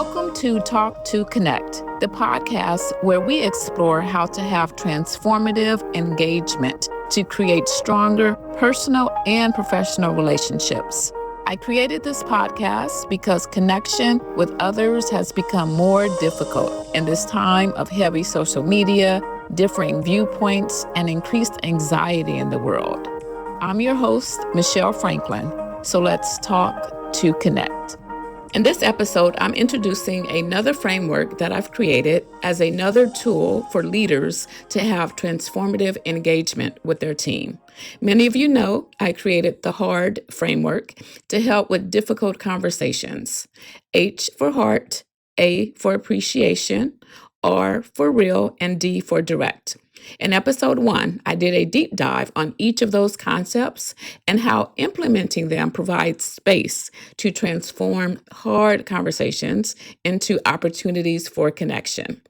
Welcome to Talk to Connect, the podcast where we explore how to have transformative engagement to create stronger personal and professional relationships. I created this podcast because connection with others has become more difficult in this time of heavy social media, differing viewpoints, and increased anxiety in the world. I'm your host, Michelle Franklin, so let's talk to connect. In this episode, I'm introducing another framework that I've created as another tool for leaders to have transformative engagement with their team. Many of you know I created the HARD framework to help with difficult conversations. H for heart, A for appreciation, R for real, and D for direct. In episode 1, I did a deep dive on each of those concepts and how implementing them provides space to transform hard conversations into opportunities for connection.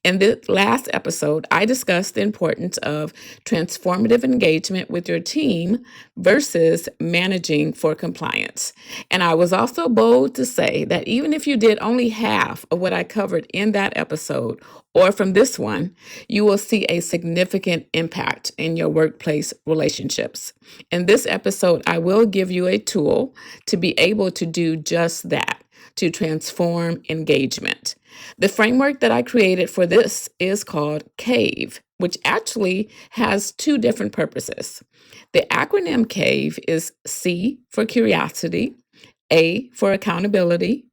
In the last episode, I discussed the importance of transformative engagement with your team versus managing for compliance. And I was also bold to say that even if you did only half of what I covered in that episode, or from this one, you will see a significant impact in your workplace relationships. In this episode, I will give you a tool to be able to do just that, to transform engagement. The framework that I created for this is called C.A.V.E, which actually has two different purposes. The acronym C.A.V.E is C for curiosity, A for accountability,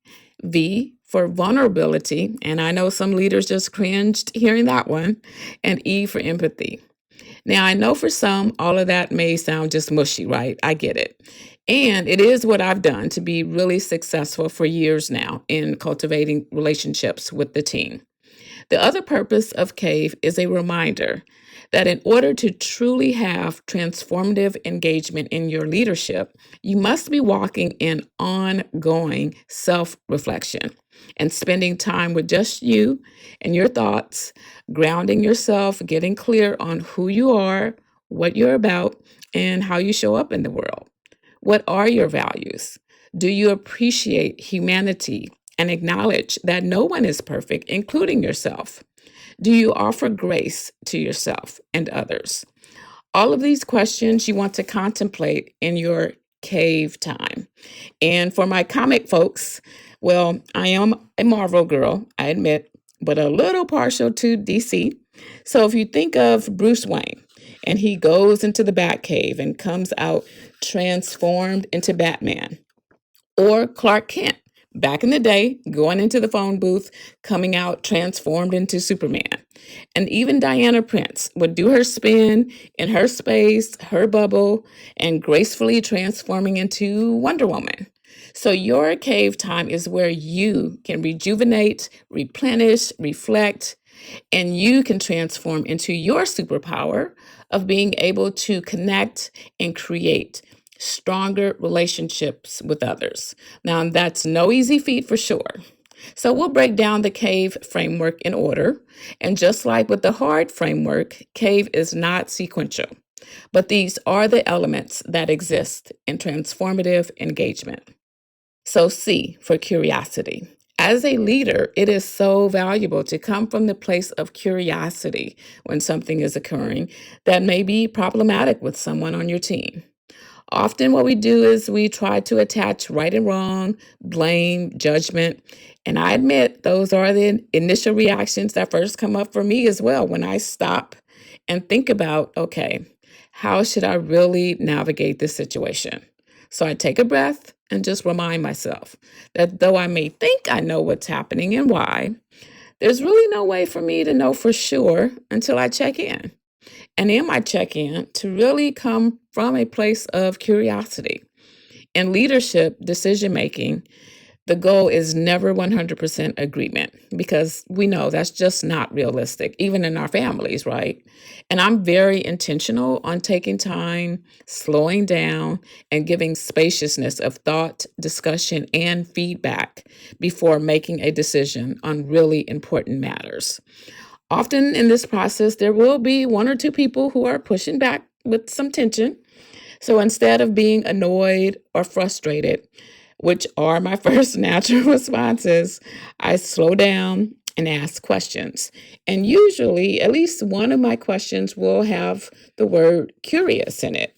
V for vulnerability, and I know some leaders just cringed hearing that one, and E for empathy. Now, I know for some, all of that may sound just mushy, right? I get it. And it is what I've done to be really successful for years now in cultivating relationships with the team. The other purpose of C.A.V.E is a reminder that in order to truly have transformative engagement in your leadership, you must be walking in ongoing self-reflection and spending time with just you and your thoughts, grounding yourself, getting clear on who you are, what you're about, and how you show up in the world. What are your values? Do you appreciate humanity and acknowledge that no one is perfect, including yourself? Do you offer grace to yourself and others? All of these questions you want to contemplate in your C.A.V.E time. And for my comic folks, well, I am a Marvel girl, I admit, but a little partial to DC. So if you think of Bruce Wayne and he goes into the Batcave and comes out transformed into Batman, or Clark Kent, back in the day, going into the phone booth, coming out transformed into Superman. And even Diana Prince would do her spin in her space, her bubble, and gracefully transforming into Wonder Woman. So your C.A.V.E time is where you can rejuvenate, replenish, reflect, and you can transform into your superpower of being able to connect and create stronger relationships with others. Now, that's no easy feat for sure. So we'll break down the C.A.V.E framework in order. And just like with the HARD framework, C.A.V.E is not sequential. But these are the elements that exist in transformative engagement. So C for curiosity. As a leader, it is so valuable to come from the place of curiosity when something is occurring that may be problematic with someone on your team. Often what we do is we try to attach right and wrong, blame, judgment. And I admit those are the initial reactions that first come up for me as well when I stop and think about, okay, how should I really navigate this situation? So I take a breath and just remind myself that though I may think I know what's happening and why, there's really no way for me to know for sure until I check in. And in my check-in, to really come from a place of curiosity. In leadership decision-making, the goal is never 100% agreement because we know that's just not realistic, even in our families, right? And I'm very intentional on taking time, slowing down, and giving spaciousness of thought, discussion, and feedback before making a decision on really important matters. Often in this process, there will be one or two people who are pushing back with some tension. So instead of being annoyed or frustrated, which are my first natural responses, I slow down and ask questions. And usually, at least one of my questions will have the word curious in it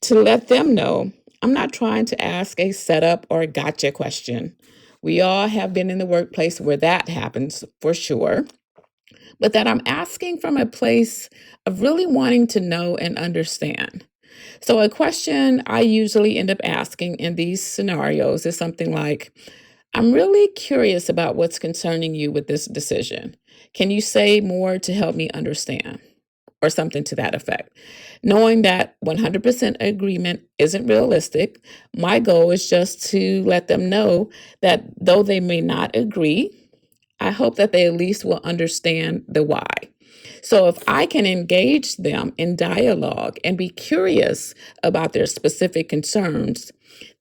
to let them know I'm not trying to ask a setup or a gotcha question. We all have been in the workplace where that happens for sure, but that I'm asking from a place of really wanting to know and understand. So, a question I usually end up asking in these scenarios is something like, I'm really curious about what's concerning you with this decision. Can you say more to help me understand? Or something to that effect. Knowing that 100% agreement isn't realistic, my goal is just to let them know that though they may not agree, I hope that they at least will understand the why. So if I can engage them in dialogue and be curious about their specific concerns,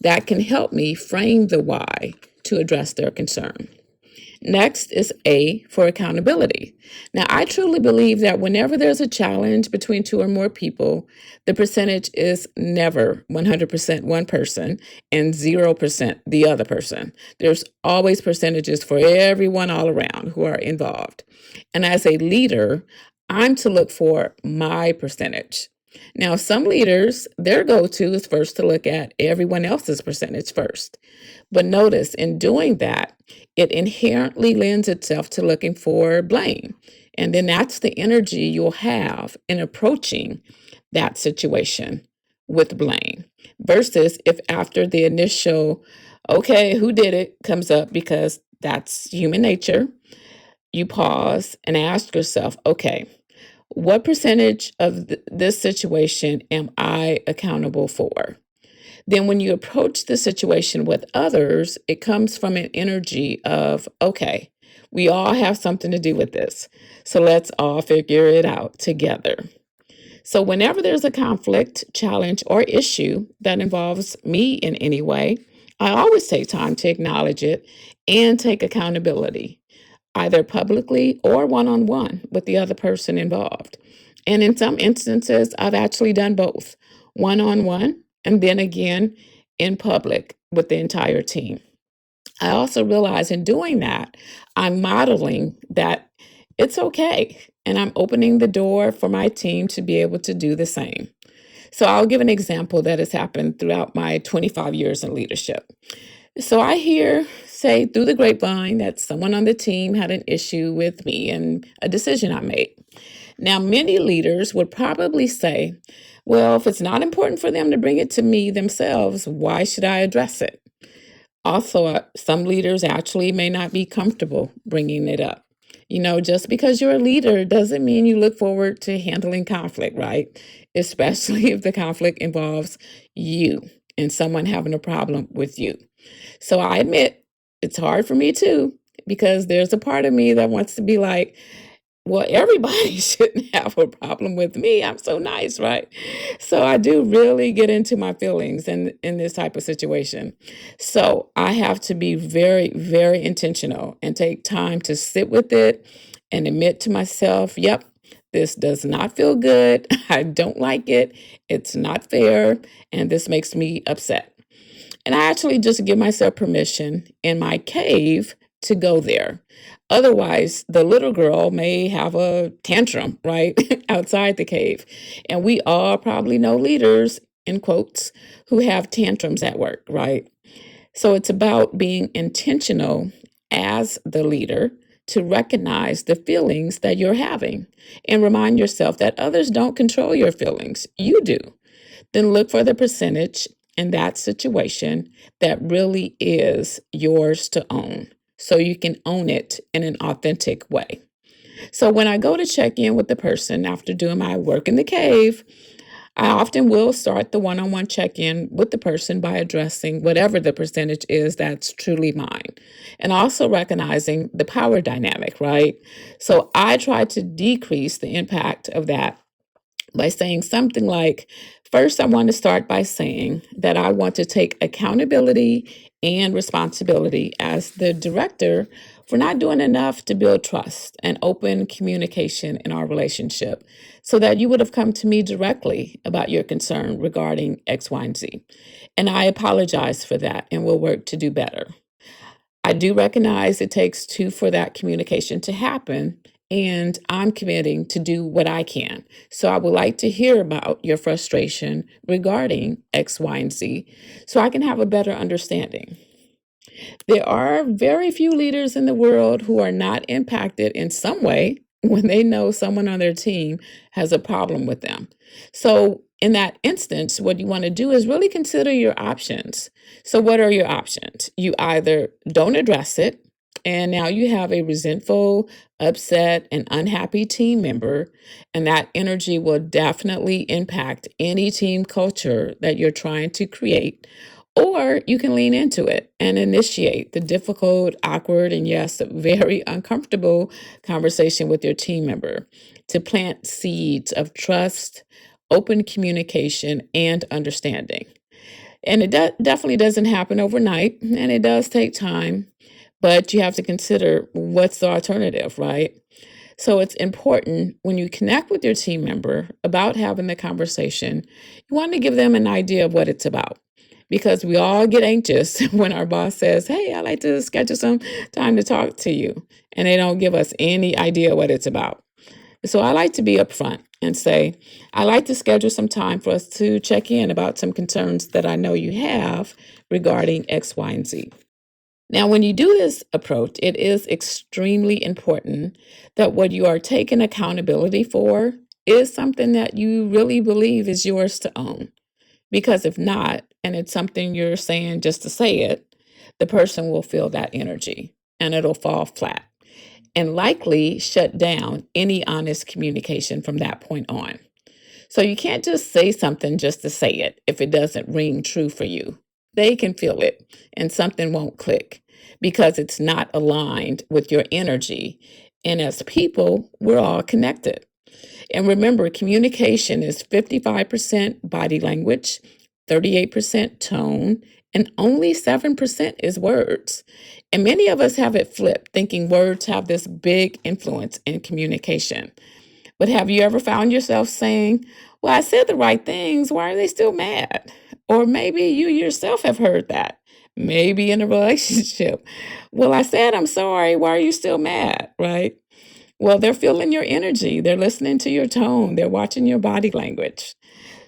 that can help me frame the why to address their concern. Next is A for accountability. Now, I truly believe that whenever there's a challenge between two or more people, the percentage is never 100% one person and 0% the other person. There's always percentages for everyone all around who are involved. And as a leader, I'm to look for my percentage. Now, some leaders, their go to is first to look at everyone else's percentage first. But notice in doing that, it inherently lends itself to looking for blame. And then that's the energy you'll have in approaching that situation with blame. Versus if after the initial, okay, who did it comes up, because that's human nature, you pause and ask yourself, okay, what percentage of this situation am I accountable for? Then when you approach the situation with others, it comes from an energy of, okay, we all have something to do with this. So let's all figure it out together. So whenever there's a conflict, challenge, or issue that involves me in any way, I always take time to acknowledge it and take accountability, either publicly or one-on-one with the other person involved. And in some instances, I've actually done both, one-on-one and then again in public with the entire team. I also realize in doing that, I'm modeling that it's okay. And I'm opening the door for my team to be able to do the same. So I'll give an example that has happened throughout my 25 years in leadership. So I hear, say, through the grapevine that someone on the team had an issue with me and a decision I made. Now, many leaders would probably say, well, if it's not important for them to bring it to me themselves, why should I address it? Also, some leaders actually may not be comfortable bringing it up. Just because you're a leader doesn't mean you look forward to handling conflict, right? Especially if the conflict involves you and someone having a problem with you. So I admit it's hard for me too, because there's a part of me that wants to be like, well, everybody shouldn't have a problem with me. I'm so nice, right? So I do really get into my feelings in this type of situation. So I have to be very, very intentional and take time to sit with it and admit to myself, yep, this does not feel good. I don't like it. It's not fair. And this makes me upset. And I actually just give myself permission in my cave to go there. Otherwise, the little girl may have a tantrum, right, outside the cave. And we all probably know leaders, in quotes, who have tantrums at work, right? So it's about being intentional as the leader to recognize the feelings that you're having and remind yourself that others don't control your feelings. You do. Then look for the percentage in that situation that really is yours to own, so you can own it in an authentic way. So when I go to check in with the person after doing my work in the cave, I often will start the one-on-one check-in with the person by addressing whatever the percentage is that's truly mine, and also recognizing the power dynamic, right? So I try to decrease the impact of that by saying something like First, I want to start by saying that I want to take accountability and responsibility as the director for not doing enough to build trust and open communication in our relationship so that you would have come to me directly about your concern regarding X, Y, and Z. And I apologize for that and will work to do better. I do recognize it takes two for that communication to happen, and I'm committing to do what I can. So I would like to hear about your frustration regarding X, Y, and Z so I can have a better understanding. There are very few leaders in the world who are not impacted in some way when they know someone on their team has a problem with them. So, in that instance, what you want to do is really consider your options. So, what are your options? You either don't address it, and now you have a resentful, upset, and unhappy team member, and that energy will definitely impact any team culture that you're trying to create. Or you can lean into it and initiate the difficult, awkward, and yes, very uncomfortable conversation with your team member to plant seeds of trust, open communication, and understanding. And it definitely doesn't happen overnight, and it does take time, but you have to consider what's the alternative, right? So it's important when you connect with your team member about having the conversation, you want to give them an idea of what it's about. Because we all get anxious when our boss says, "Hey, I'd like to schedule some time to talk to you." And they don't give us any idea what it's about. So I like to be upfront and say, "I like to schedule some time for us to check in about some concerns that I know you have regarding X, Y, and Z." Now, when you do this approach, it is extremely important that what you are taking accountability for is something that you really believe is yours to own. Because if not, and it's something you're saying just to say it, the person will feel that energy and it'll fall flat and likely shut down any honest communication from that point on. So you can't just say something just to say it if it doesn't ring true for you. They can feel it and something won't click because it's not aligned with your energy. And as people, we're all connected. And remember, communication is 55% body language, 38% tone, and only 7% is words. And many of us have it flipped, thinking words have this big influence in communication. But have you ever found yourself saying, "Well, I said the right things. Why are they still mad?" Or maybe you yourself have heard that. Maybe in a relationship. "Well, I said I'm sorry. Why are you still mad?" Right? Well, they're feeling your energy. They're listening to your tone. They're watching your body language.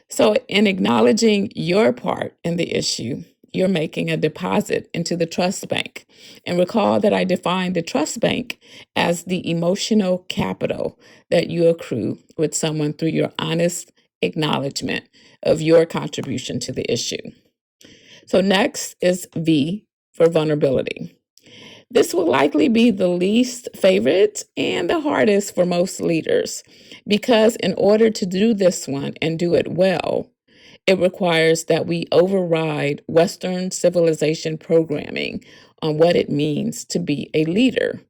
So, in acknowledging your part in the issue, you're making a deposit into the trust bank. And recall that I defined the trust bank as the emotional capital that you accrue with someone through your honest acknowledgement of your contribution to the issue. So, next is V for vulnerability. This will likely be the least favorite and the hardest for most leaders because, in order to do this one and do it well, it requires that we override Western civilization programming on what it means to be a leader.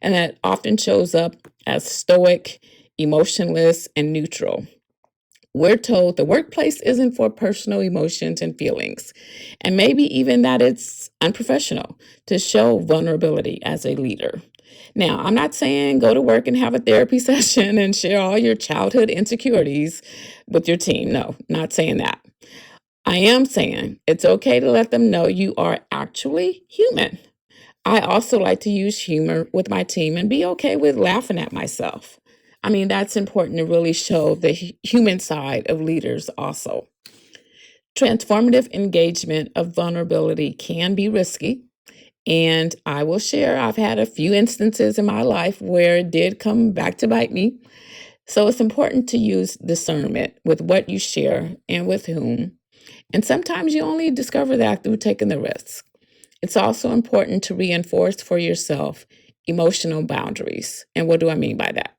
And that often shows up as stoic, emotionless, and neutral. We're told the workplace isn't for personal emotions and feelings, and maybe even that it's unprofessional to show vulnerability as a leader. Now, I'm not saying go to work and have a therapy session and share all your childhood insecurities with your team. No, not saying that. I am saying it's okay to let them know you are actually human. I also like to use humor with my team and be okay with laughing at myself. I mean, that's important to really show the human side of leaders also. Transformative engagement of vulnerability can be risky. And I will share, I've had a few instances in my life where it did come back to bite me. So it's important to use discernment with what you share and with whom. And sometimes you only discover that through taking the risk. It's also important to reinforce for yourself emotional boundaries. And what do I mean by that?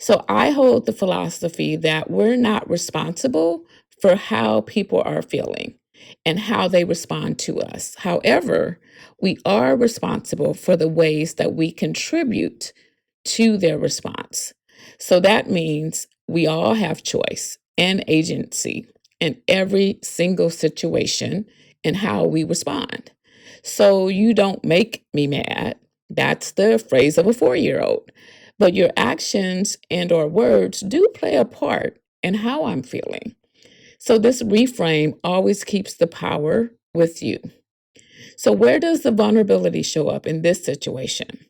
So I hold the philosophy that we're not responsible for how people are feeling and how they respond to us. However, we are responsible for the ways that we contribute to their response. So that means we all have choice and agency in every single situation and how we respond. So you don't make me mad. That's the phrase of a 4-year-old. But your actions and or words do play a part in how I'm feeling. So this reframe always keeps the power with you. So where does the vulnerability show up in this situation?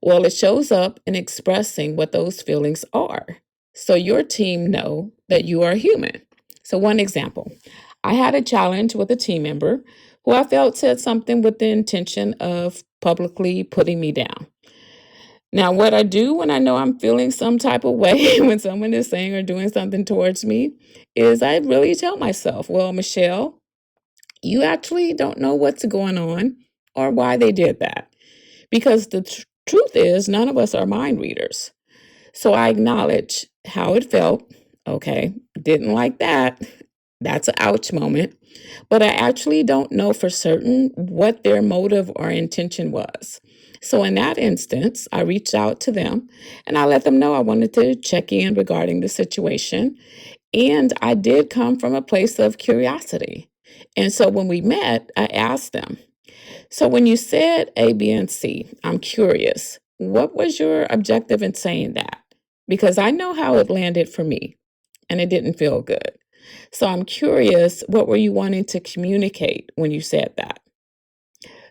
Well, it shows up in expressing what those feelings are. So your team know that you are human. So one example, I had a challenge with a team member who I felt said something with the intention of publicly putting me down. Now, what I do when I know I'm feeling some type of way when someone is saying or doing something towards me is I really tell myself, well, Michelle, you actually don't know what's going on or why they did that. Because the truth is, none of us are mind readers. So I acknowledge how it felt. Okay, didn't like that. That's an ouch moment. But I actually don't know for certain what their motive or intention was. So in that instance, I reached out to them and I let them know I wanted to check in regarding the situation. And I did come from a place of curiosity. And so when we met, I asked them, so when you said A, B, and C, I'm curious, what was your objective in saying that? Because I know how it landed for me and it didn't feel good. So I'm curious, what were you wanting to communicate when you said that?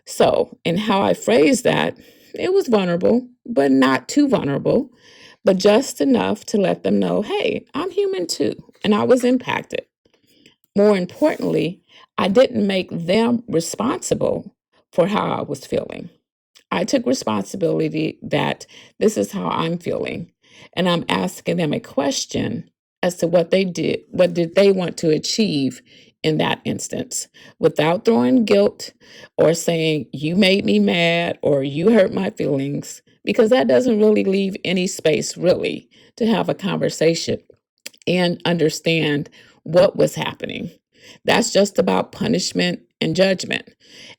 So, in how I phrased that, it was vulnerable, but not too vulnerable, but just enough to let them know, hey, I'm human too, and I was impacted. More importantly, I didn't make them responsible for how I was feeling. I took responsibility that this is how I'm feeling. And I'm asking them a question as to what did they want to achieve in that instance, without throwing guilt or saying, you made me mad or you hurt my feelings, because that doesn't really leave any space, really, to have a conversation and understand what was happening. That's just about punishment and judgment.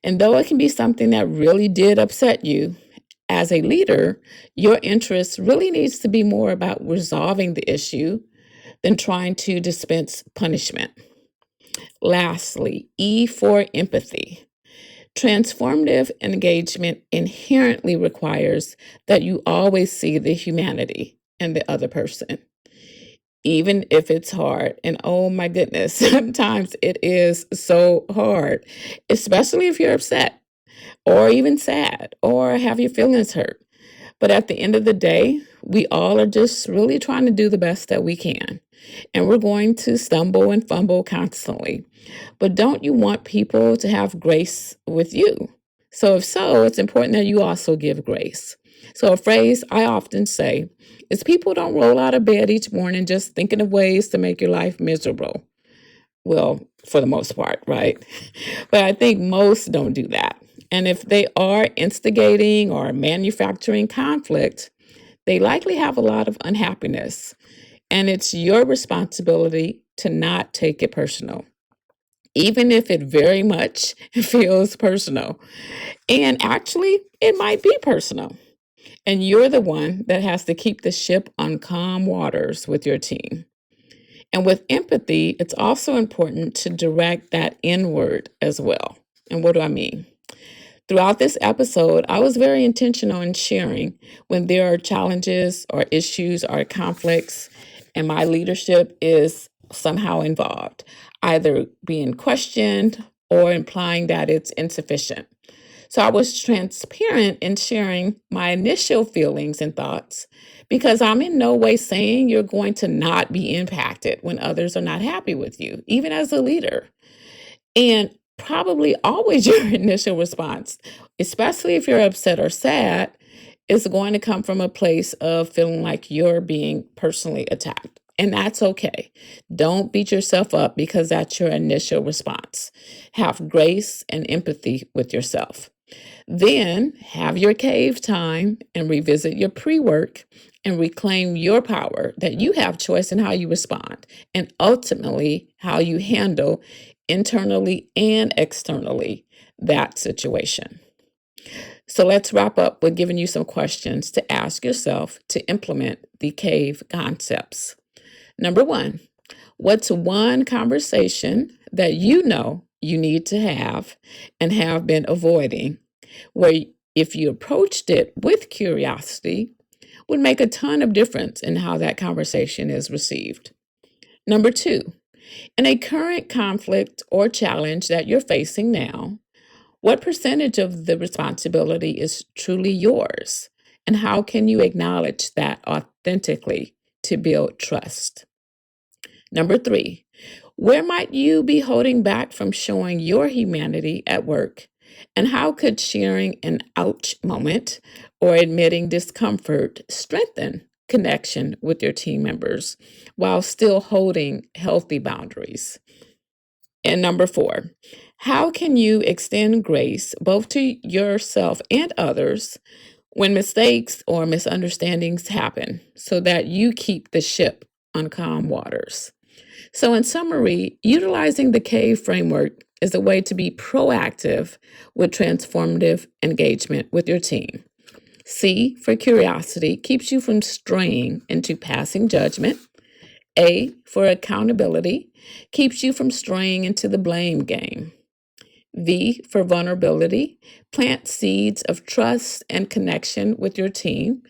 And though it can be something that really did upset you, as a leader, your interest really needs to be more about resolving the issue than trying to dispense punishment. Lastly, E for empathy. Transformative engagement inherently requires that you always see the humanity in the other person, even if it's hard. And oh my goodness, sometimes it is so hard, especially if you're upset or even sad or have your feelings hurt. But at the end of the day, we all are just really trying to do the best that we can. And we're going to stumble and fumble constantly. But don't you want people to have grace with you? So, if so, it's important that you also give grace. So, a phrase I often say is people don't roll out of bed each morning just thinking of ways to make your life miserable. Well, for the most part, right? But I think most don't do that. And if they are instigating or manufacturing conflict, they likely have a lot of unhappiness. And it's your responsibility to not take it personal, even if it very much feels personal. And actually, it might be personal. And you're the one that has to keep the ship on calm waters with your team. And with empathy, it's also important to direct that inward as well. And what do I mean? Throughout this episode, I was very intentional in sharing when there are challenges or issues or conflicts, and my leadership is somehow involved, either being questioned or implying that it's insufficient. So I was transparent in sharing my initial feelings and thoughts because I'm in no way saying you're going to not be impacted when others are not happy with you, even as a leader. And probably always your initial response, especially if you're upset or sad, is going to come from a place of feeling like you're being personally attacked. And that's okay. Don't beat yourself up because that's your initial response. Have grace and empathy with yourself. Then have your cave time and revisit your pre work and reclaim your power that you have choice in how you respond and ultimately how you handle internally and externally that situation. So let's wrap up with giving you some questions to ask yourself to implement the C.A.V.E concepts. Number one, What's one conversation that you know you need to have and have been avoiding, where if you approached it with curiosity, would make a ton of difference in how that conversation is received? Number 2, in a current conflict or challenge that you're facing now, what percentage of the responsibility is truly yours? And how can you acknowledge that authentically to build trust? Number 3, where might you be holding back from showing your humanity at work? And how could sharing an ouch moment or admitting discomfort strengthen connection with your team members while still holding healthy boundaries? And number 4, how can you extend grace both to yourself and others when mistakes or misunderstandings happen so that you keep the ship on calm waters? So, in summary, utilizing the C.A.V.E framework is a way to be proactive with transformative engagement with your team. C for curiosity keeps you from straying into passing judgment. A for accountability keeps you from straying into the blame game. V for vulnerability plants seeds of trust and connection with your team.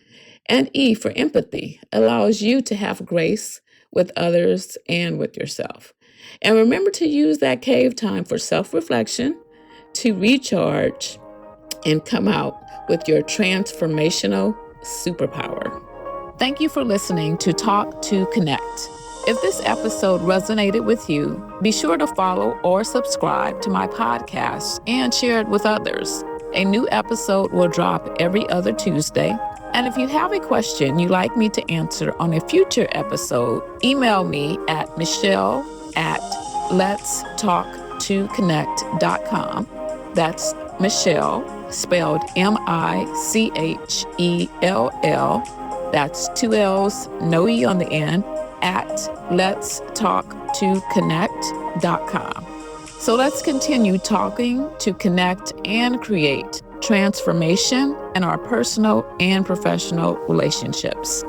And E for empathy allows you to have grace with others and with yourself. And remember to use that C.A.V.E time for self-reflection, to recharge, and come out with your transformational superpower. Thank you for listening to Talk to Connect. If this episode resonated with you, be sure to follow or subscribe to my podcast and share it with others. A new episode will drop every other Tuesday. And if you have a question you'd like me to answer on a future episode, email me at michelle@letstalktoconnect.com. That's Michelle, spelled Michell. That's 2 L's, no E on the end, at letstalktoconnect.com. So let's continue talking to connect and create transformation in our personal and professional relationships.